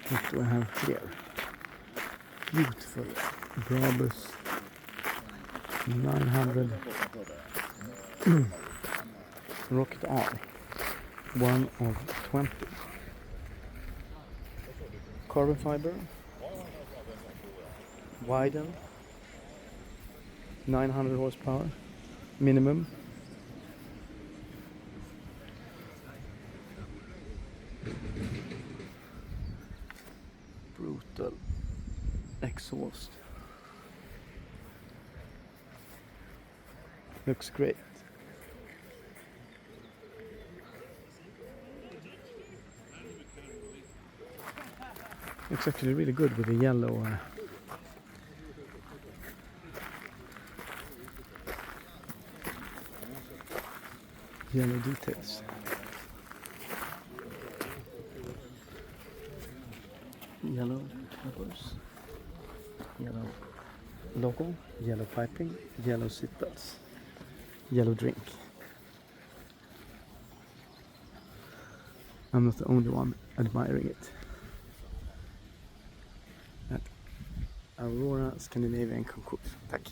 What do I have here? Beautiful Brabus 900 Rocket R, one of 20. Carbon fiber, widen, 900 horsepower minimum. Brutal exhaust. Looks great. Looks actually really good with the yellow yellow details. Yellow numbers, yellow logo, yellow piping, yellow seatbelts, yellow drink. I'm not the only one admiring it. At Aurora Concours. Tack.